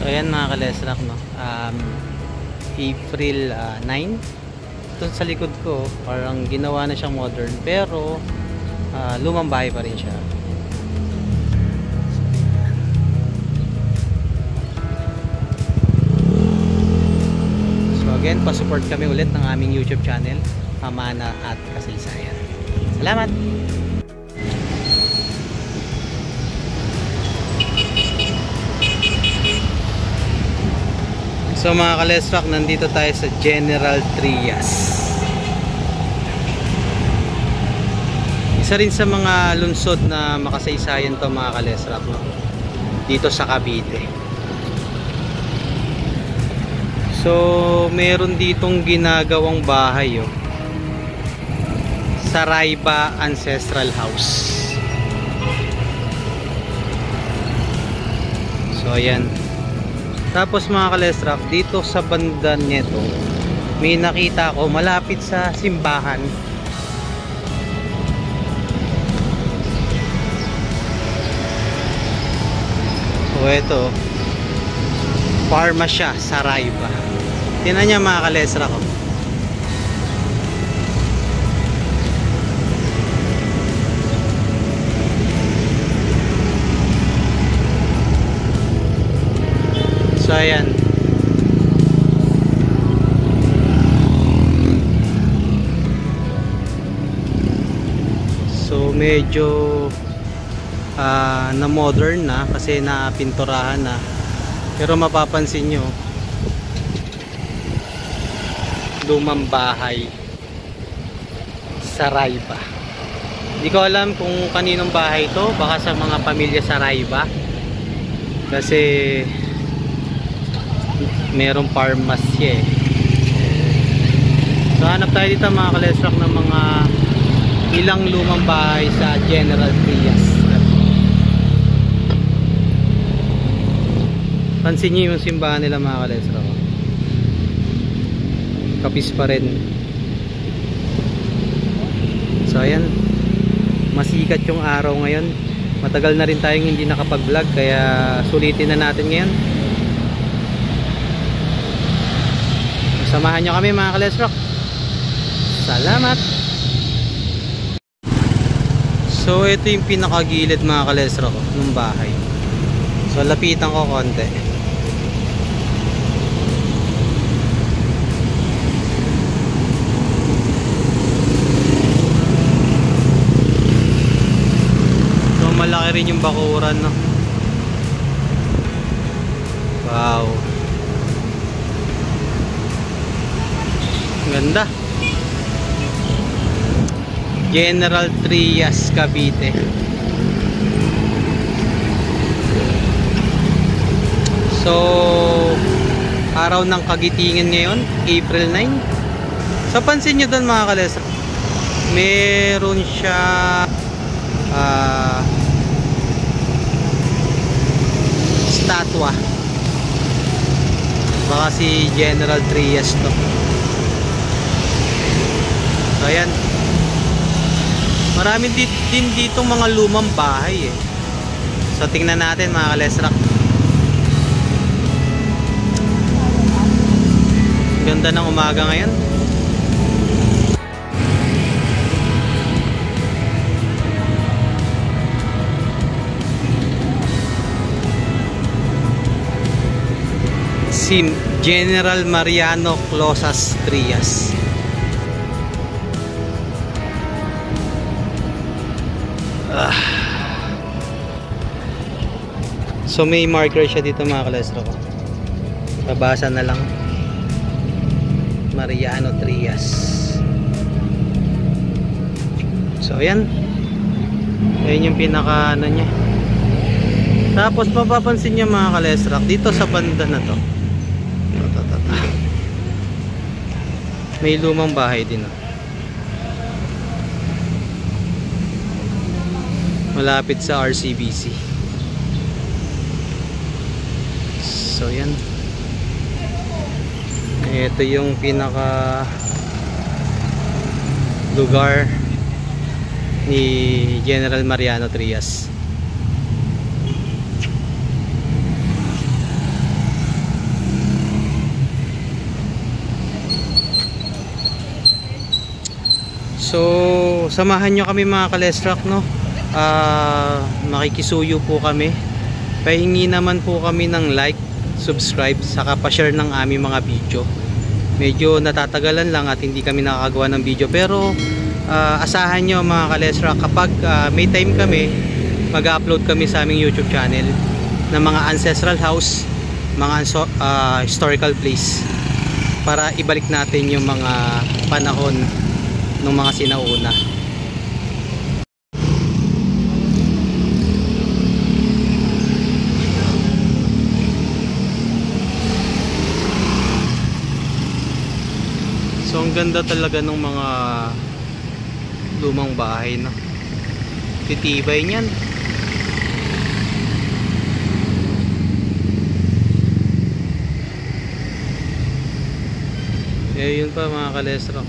So ayan mga kalesrak, no? April 9. Ito sa likod ko, parang ginawa na siyang modern, pero lumang bahay pa rin siya. So again, pa-support kami ulit ng aming YouTube channel, Pamana at Kasaysayan. Salamat! So mga kalesrak, nandito tayo sa General Trias. Isa rin sa mga lungsod na makasaysayan to mga kalesrak, no? Dito sa Cavite. So meron ditong ginagawang bahay, oh. Sarayba Ancestral House. So ayan. Tapos mga kalesrak, dito sa banda nito may nakita ko malapit sa simbahan. So ito, farma siya, Sarayba. Tingnan niya mga kalesrak, oh. So ayan. So medyo na modern na kasi napinturahan na. Pero mapapansin nyo, lumang bahay, Sarayba. Hindi ko alam kung kaninong bahay to, baka sa mga pamilya Sarayba. Kasi merong pharmacy eh. So hanap tayo dito mga kalesrak ng mga ilang lumang bahay sa General Trias. Pansin niyo yung simbahan nila mga kalesrak, kapis pa rin. So ayan, masikat yung araw ngayon. Matagal na rin tayong hindi nakapag vlog, kaya sulitin na natin ngayon. Samahan nyo kami mga kalesrak. Salamat! So ito yung pinakagilid mga kalesrak ng bahay. So lapitan ko konti. So malaki rin yung bakuran, no? Wow! Ganda. General Trias, Cavite. So araw ng kagitingan ngayon, April 9. So pansin nyo doon mga kalesrak, meron siya statwa. Baka si General Trias to. So ayan, marami din dito mga lumang bahay eh. So tingnan natin mga kalesrak. Ganda ng umaga ngayon. Si General Mariano Closas Trias. So may marker siya dito mga kalesrak. Babasa na lang, Mariano Trias. So ayan, ayan yung pinaka ano niya. Tapos mapapansin nyo mga kalesrak, dito sa banda na to, may lumang bahay din, oh. Malapit sa RCBC. So yan, ito yung pinaka lugar ni General Mariano Trias. So, samahan nyo kami mga Kalestrak, no? Makikisuyo po kami. Pahingi naman po kami ng like, subscribe, saka pa-share ng aming mga video. Medyo natatagalan lang at hindi kami nakakagawa ng video, pero asahan nyo mga Kalestrak, kapag may time kami, mag-upload kami sa aming YouTube channel ng mga ancestral house, mga historical place, para ibalik natin yung mga panahon ng mga sinauna. So ang ganda talaga ng mga lumang bahay, no? Titibay niyan. Eh, yun pa mga Kalestrak.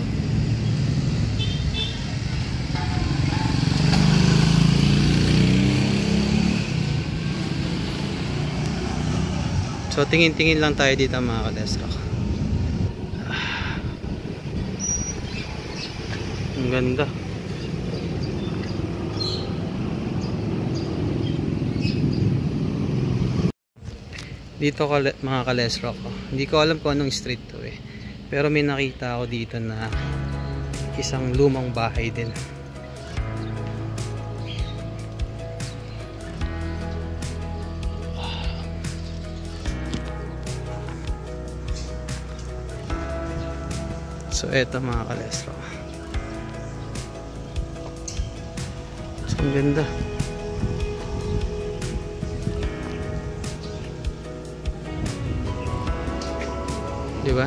So tingin-tingin lang tayo dito mga Kalestrak. Ang ganda. Dito mga Kalestrak, hindi ko alam kung anong street to eh, pero may nakita ako dito na isang lumang bahay din. So eto mga Kalestrak, ang ganda. Diba?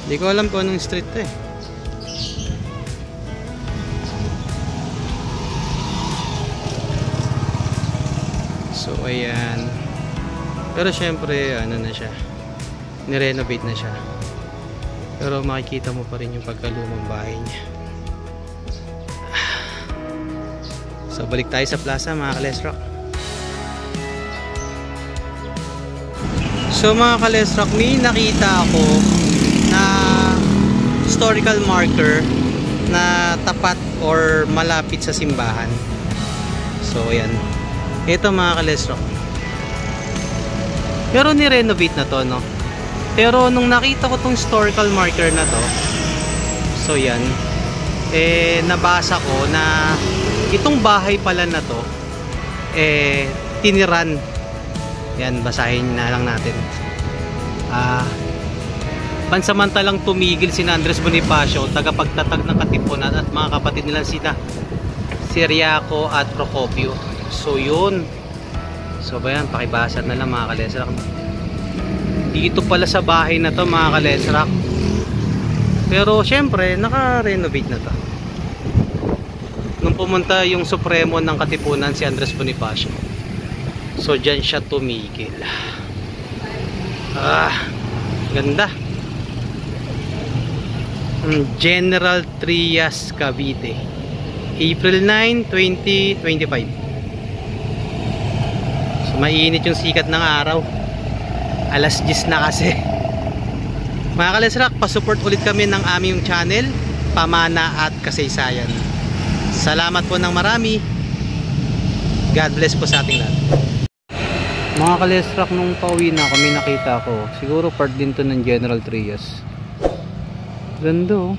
Hindi ko alam kung anong street to eh. So ayan. Pero syempre ano na siya, nirenovate na siya. Pero makikita mo pa rin yung pagkalumang bahay niya. So balik tayo sa plaza mga Kalestrak. So mga Kalestrak, may nakita ako na historical marker na tapat or malapit sa simbahan. So ayan, ito mga Kalestrak. Pero ni-renovate na to, no? Pero nung nakita ko tong historical marker na to, so yan, eh nabasa ko na itong bahay pala na to eh tiniran. Yan, basahin na lang natin. Pansamantalang tumigil si Andres Bonifacio, tagapagtatag ng Katipunan, at mga kapatid nila sina Ciriaco at Procopio. So yun. So ba yan, pakibasa na lang mga Kalestrak. Dito pala sa bahay na to mga Kalestrak. Pero syempre naka-renovate na to. Nung pumunta yung Supremo ng Katipunan, si Andres Bonifacio, so dyan siya tumigil. Ganda. General Trias, Cavite, April 9, 2025. So mainit yung sikat ng araw. Alas 10 na kasi. Mga Kalestrak, pasupport ulit kami ng aming channel, Pamana at Kasaysayan. Salamat po ng marami. God bless po sa ating lahat. Mga Kalestrak, nung pauwi na ako, may nakita ko, siguro part din to ng General Trias. Ganda oh.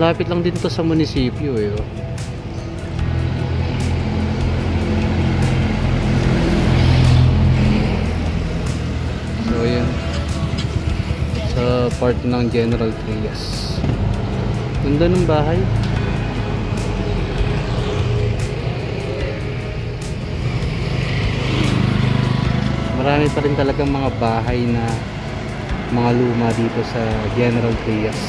Lapit lang din to sa munisipyo eh oh. So ayan, sa part ng General Trias. Ganda ng bahay. Marami pa rin talagang mga bahay na mga luma dito sa General Trias.